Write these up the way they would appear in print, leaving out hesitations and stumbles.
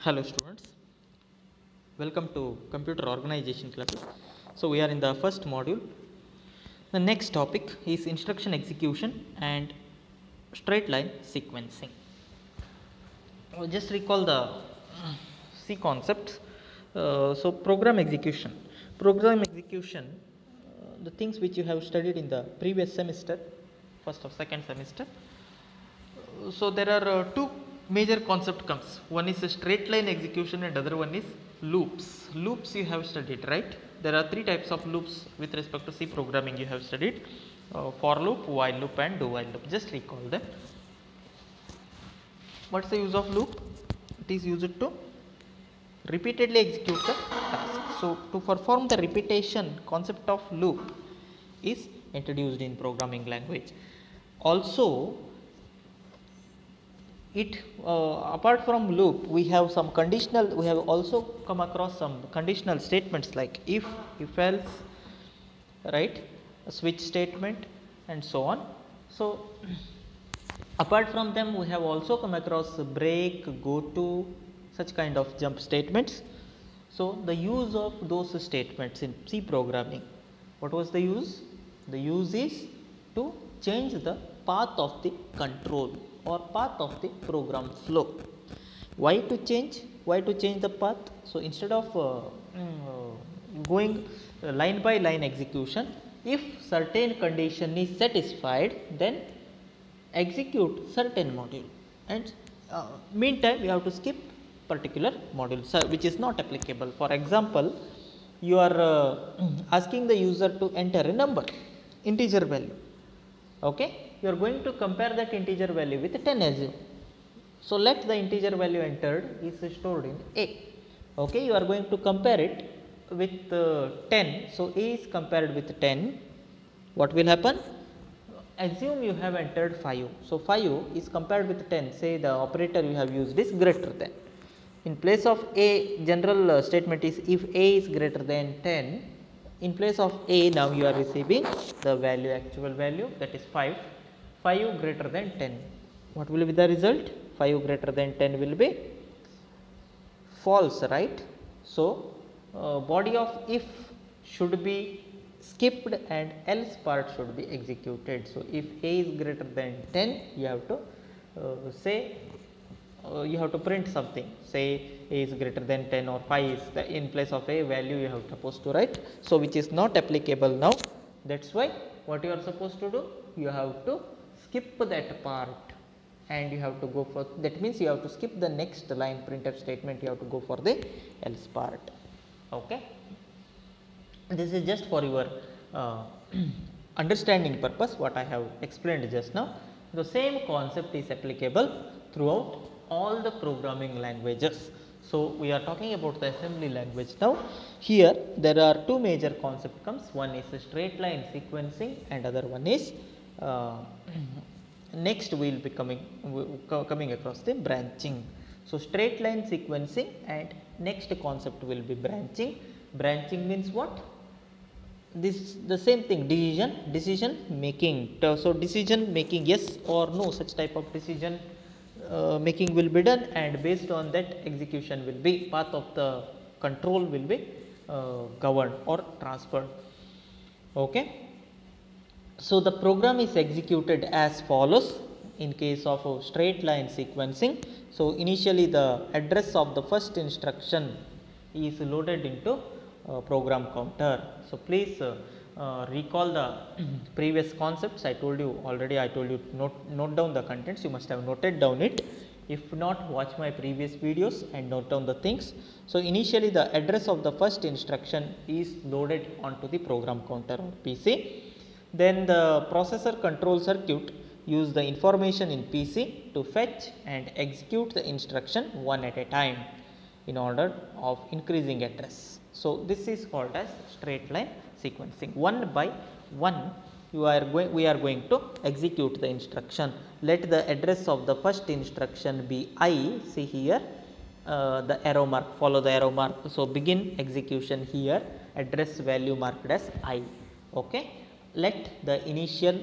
Hello students, welcome to computer organization classes. So we are in the first module. The next topic is instruction execution and straight line sequencing. Just recall the C concepts. So program execution, the things which you have studied in the previous semester, first or second semester. So there are two major concept comes. One is a straight line execution and other one is loops. Loops you have studied, right? There are three types of loops with respect to C programming you have studied: for loop, while loop and do while loop. Just recall them. What's the use of loop? It is used to repeatedly execute the task. So to perform the repetition, concept of loop is introduced in programming language. Also, apart from loop, we have some conditional. We have also come across some conditional statements like if else, right? A switch statement and so on. So apart from them, we have also come across break, go to, such kind of jump statements. So the use of those statements in C programming, what was the use? The use is to change the path of the control or path of the program flow. Why to change? Why to change the path? So instead of going line by line execution, if certain condition is satisfied, then execute certain module, and meantime we have to skip particular module which is not applicable. For example, you are asking the user to enter a number, integer value. Okay, you are going to compare that integer value with 10 assume. So let the integer value entered is stored in A. Okay, you are going to compare it with 10. So A is compared with 10. What will happen? Assume you have entered 5. So 5 is compared with 10. Say the operator you have used is greater than. In place of A, general statement is if A is greater than 10. In place of A, now you are receiving the value, actual value, that is 5. 5 greater than 10. What will be the result? 5 greater than 10 will be false, right? So body of if should be skipped and else part should be executed. So if A is greater than 10, you have to say you have to print something. Say A is greater than 10 or 5 is the in place of A value you have supposed to write. So which is not applicable now. That's why what you are supposed to do, you have to skip that part and you have to go for, that means you have to skip the next line printf statement, you have to go for the else part. Okay. This is just for your understanding purpose what I have explained just now. The same concept is applicable throughout all the programming languages. So we are talking about the assembly language now. Here there are two major concept comes. One is straight line sequencing and other one is next we will be coming across the branching. So straight line sequencing and next concept will be branching. Branching means what? This the same thing, decision making. So decision making, yes or no, such type of decision making will be done, and based on that execution will be, path of the control will be governed or transferred. Okay. So the program is executed as follows in case of straight line sequencing. So initially the address of the first instruction is loaded into program counter. So please recall the previous concepts. I told you already. I told you note down the contents. You must have noted down it. If not, watch my previous videos and note down the things. So initially the address of the first instruction is loaded onto the program counter or PC. Then the processor control circuit use the information in PC to fetch and execute the instruction one at a time in order of increasing address. So this is called as straight line sequencing. One by one we are going to execute the instruction. Let the address of the first instruction be I. See here the arrow mark, follow the arrow mark. So begin execution here, address value marked as I. Okay. Let the initial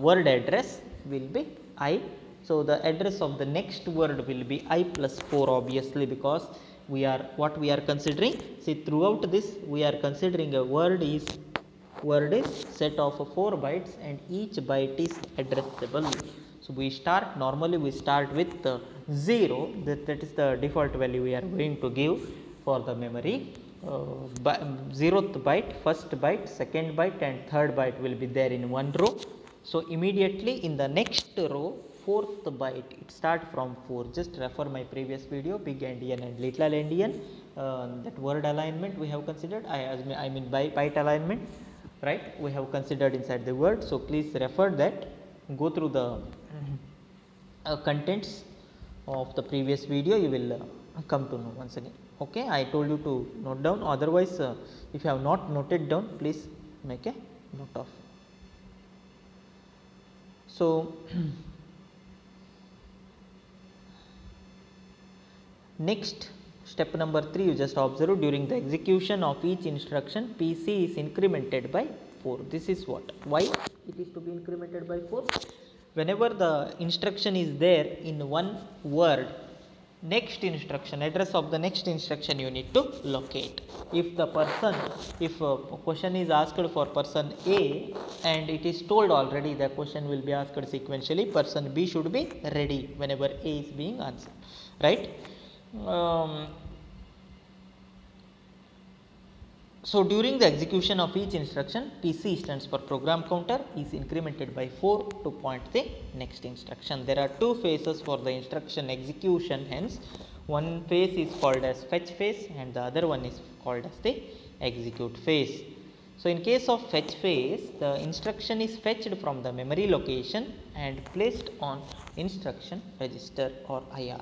word address will be I So the address of the next word will be I plus 4 obviously, because we are what we are considering. See, throughout this we are considering a word is set of 4 bytes and each byte is addressable. So we start normally we start with 0, that is the default value we are going to give for the memory. 0th byte, first byte, second byte and third byte will be there in one row. So immediately in the next row, 4th byte, it start from 4. Just refer my previous video, big endian and little endian. That word alignment we have considered. I mean byte alignment, right? We have considered inside the word. So please refer that. Go through the contents of the previous video. You will come to know once again. Okay, I told you to note down. Otherwise, if you have not noted down, please make a note of. So next, step number 3, you just observe during the execution of each instruction, PC is incremented by 4. This is what? Why it is to be incremented by 4? Whenever the instruction is there in one word, next instruction, address of the next instruction you need to locate. If the person, if a question is asked for person A and it is told already the question will be asked sequentially, person B should be ready whenever A is being answered, right? So during the execution of each instruction, PC stands for program counter, is incremented by 4 to point the next instruction. There are two phases for the instruction execution, hence one phase is called as fetch phase and the other one is called as the execute phase. So in case of fetch phase, the instruction is fetched from the memory location and placed on instruction register or IR.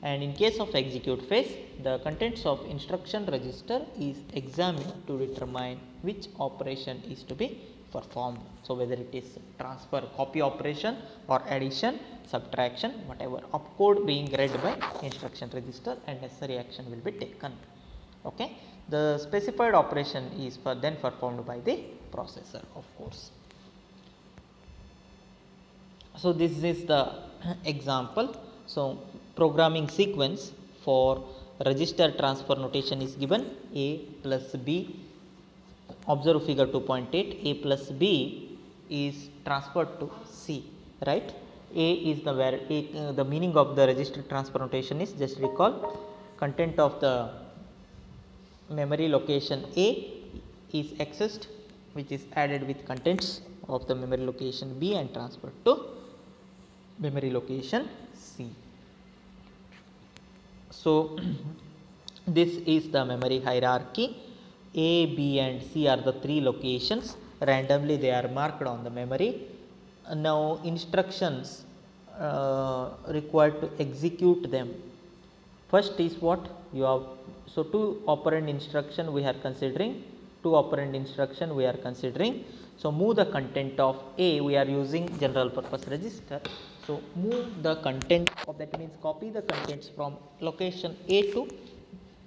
And in case of execute phase, the contents of instruction register is examined to determine which operation is to be performed. So whether it is transfer, copy operation or addition, subtraction, whatever, opcode being read by instruction register and necessary action will be taken. Okay, the specified operation is then performed by the processor, of course. So this is the example. So programming sequence for register transfer notation is given A plus B. Observe figure 2.8. A plus B is transferred to C, right? A is the where A, the meaning of the register transfer notation is, just recall, content of the memory location A is accessed, which is added with contents of the memory location B and transferred to memory location C. So this is the memory hierarchy. A, B and C are the three locations. Randomly they are marked on the memory. Now instructions required to execute them. First is what you have. So two operand instruction we are considering. So move the content of A, we are using general purpose register. So move the content of, that means copy the contents from location A to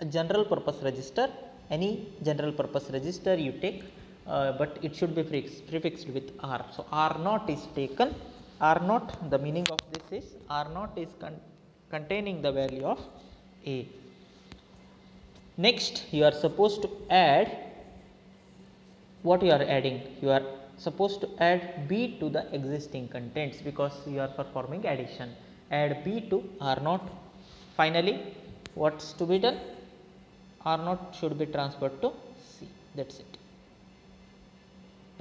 a general purpose register. Any general purpose register you take, but it should be prefixed with R. So R0 is taken. R0, the meaning of this is R0 is containing the value of A. Next you are supposed to add, what you are adding? You are supposed to add B to the existing contents because you are performing addition. Add B to R0. Finally, what's to be done? R0 should be transferred to C. That's it.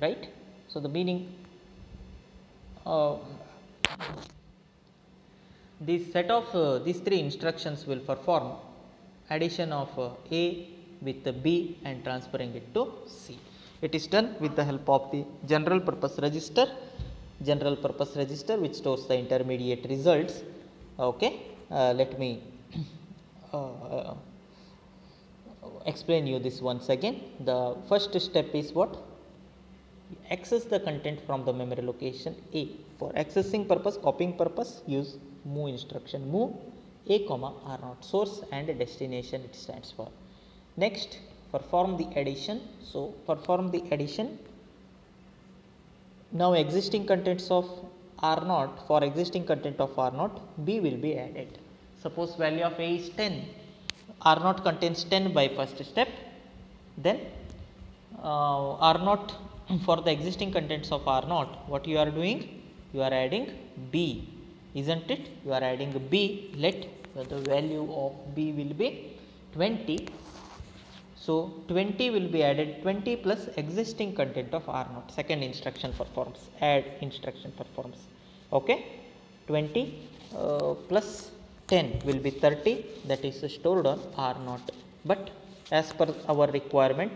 Right? So the meaning, this set of these three instructions will perform addition of A with the B and transferring it to C. It is done with the help of the general purpose register which stores the intermediate results. Okay, let me explain you this once again. The first step is what? Access the content from the memory location A. For accessing purpose, copying purpose, use move instruction. Move A, R0, source and destination it stands for. Next, perform the addition. So perform the addition. Now existing contents of R0, for existing content of R0, B will be added. Suppose value of A is 10, R0 contains 10 by first step, then R0 for the existing contents of R0, what you are doing? You are adding B, isn't it? You are adding B. Let the value of B will be 20. So 20 will be added, 20 plus existing content of R0. Second instruction performs, add instruction performs. Okay, 20 plus 10 will be 30, that is stored on R0. But as per our requirement,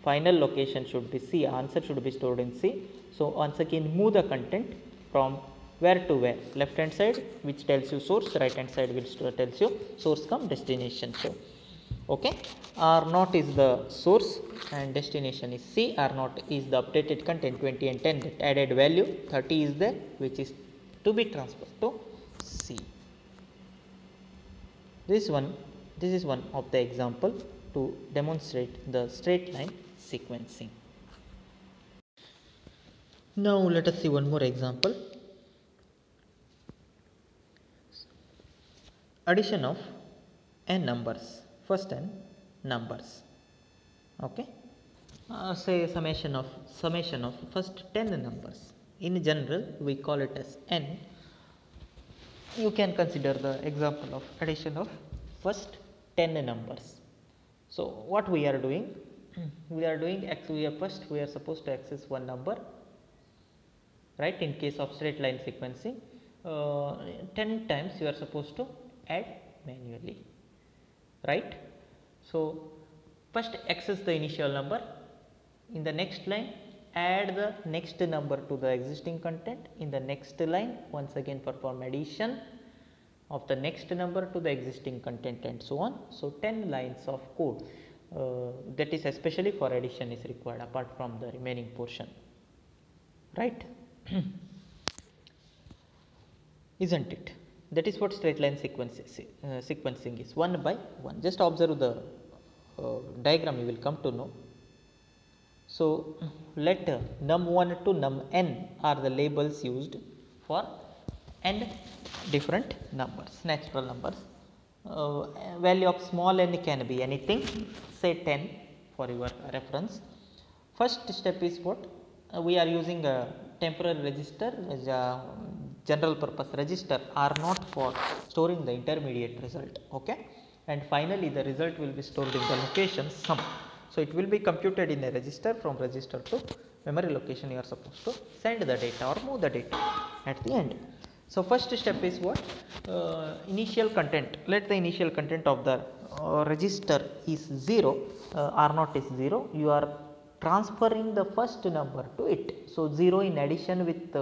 final location should be C, answer should be stored in C. So once again move the content from where to where, left hand side which tells you source, right hand side will tells you source come destination. So okay, R0 is the source and destination is C. R0 is the updated content 20 and 10, that added value 30 is there, which is to be transferred to C. This is one of the example to demonstrate the straight line sequencing. Now let us see one more example. Addition of n numbers. First n numbers. Okay. Say summation of first 10 numbers. In general, we call it as n. You can consider the example of addition of first 10 numbers. So what we are doing? We are supposed to access one number, right? In case of straight line sequencing, 10 times you are supposed to add manually, right? So first access the initial number, in the next line add the next number to the existing content, in the next line once again perform addition of the next number to the existing content and so on. So 10 lines of code, that is especially for addition is required apart from the remaining portion, right? Isn't it? That is what straight line sequencing is, one by one. Just observe the diagram, you will come to know. So let num1 to num(n) are the labels used for n different numbers, natural numbers. Value of small n can be anything, say 10 for your reference. First step is what? We are using a temporary register as a general purpose register R0 for storing the intermediate result, okay, and finally the result will be stored in the location sum. So it will be computed in a register, from register to memory location you are supposed to send the data or move the data at the end. So first step is what? Initial content. Let the initial content of the register is 0, R0 is 0, you are transferring the first number to it. So 0 in addition with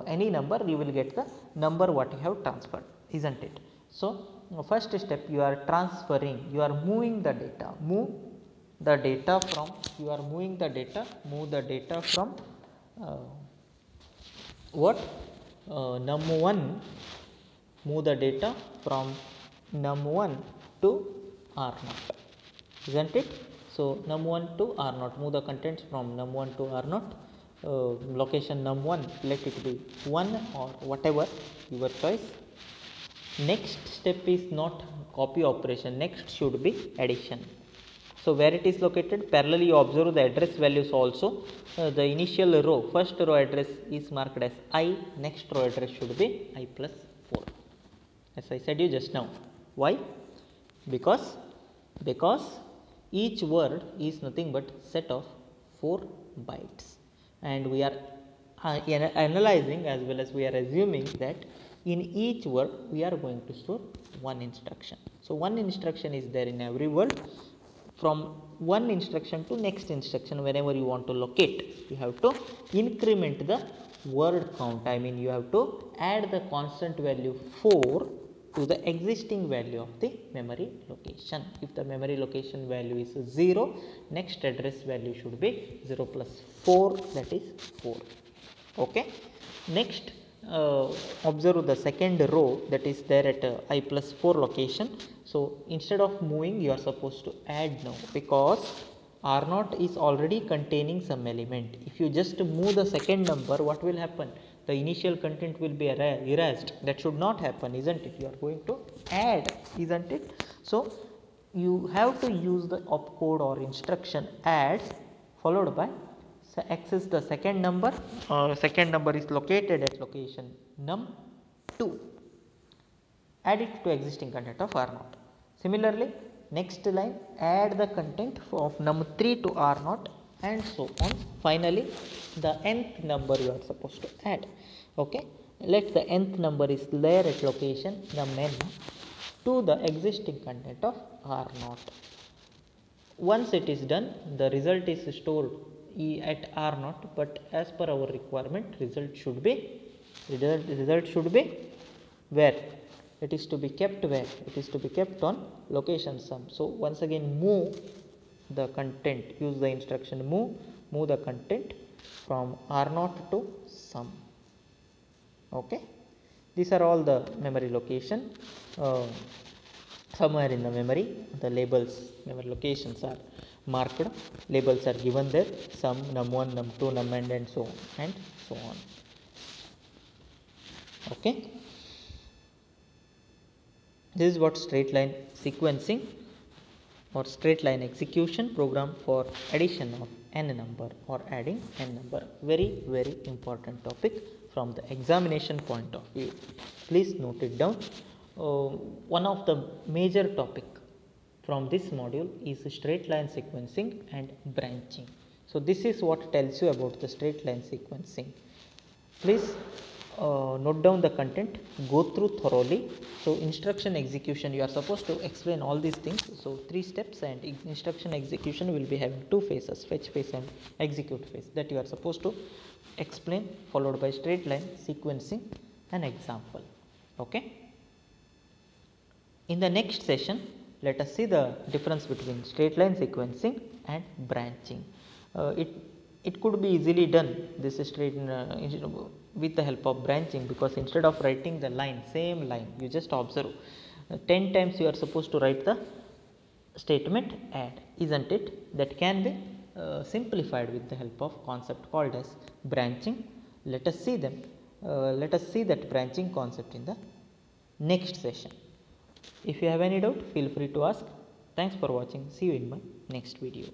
any number, you will get the number what you have transferred, isn't it? So first step, you are transferring, you are moving the data, move the data from what? Num1, move the data from num1 to R0, isn't it? So num1 to R0, move the contents from num1 to R0, location num1, let it be 1 or whatever your choice. Next step is not copy operation, next should be addition. So where it is located, parallelly you observe the address values also. The initial row, first row address is marked as I, next row address should be I plus 4, as I said you just now. Why? Because each word is nothing but set of 4 bytes, and we are analyzing as well as we are assuming that in each word we are going to store one instruction. So one instruction is there in every word. From one instruction to next instruction, whenever you want to locate, you have to increment the word count. I mean, you have to add the constant value 4 to the existing value of the memory location. If the memory location value is 0, next address value should be 0 plus 4, that is 4. Okay. Next, observe the second row that is there at I plus 4 location. So instead of moving, you are supposed to add now, because R0 is already containing some element. If you just move the second number, what will happen? the initial content will be erased. That should not happen, isn't it? You are going to add, isn't it? So you have to use the opcode or instruction add followed by access the second number, second number is located at location num2, add it to existing content of R0. Similarly, next line add the content of num3 to R0 and so on. Finally, the nth number you are supposed to add. Okay, let the nth number is there at location num_n to the existing content of R0. Once it is done, the result is stored at R0, but as per our requirement, result should be where? It is to be kept where? It is to be kept on location sum. So once again move the content, use the instruction move the content from R0 to sum. Okay, these are all the memory location. Somewhere in the memory, the labels, memory locations are marked, labels are given there, sum, num1, num2, num_n and so on. Okay, this is what straight line sequencing or straight line execution program for addition of n number or adding n number. Very important topic from the examination point of view. Please note it down. One of the major topic from this module is straight line sequencing and branching. So this is what tells you about the straight line sequencing. Please note down the content, go through thoroughly. So instruction execution, you are supposed to explain all these things. So 3 steps, and instruction execution will be having 2 phases, fetch phase and execute phase, that you are supposed to explain, followed by straight line sequencing an example. Okay. In the next session, let us see the difference between straight line sequencing and branching. It could be easily done, this straight with the help of branching, because instead of writing the line, same line, you just observe 10 times you are supposed to write the statement add, isn't it? That can be simplified with the help of concept called as branching. Let us see them. Let us see that branching concept in the next session. If you have any doubt, feel free to ask. Thanks for watching. See you in my next video.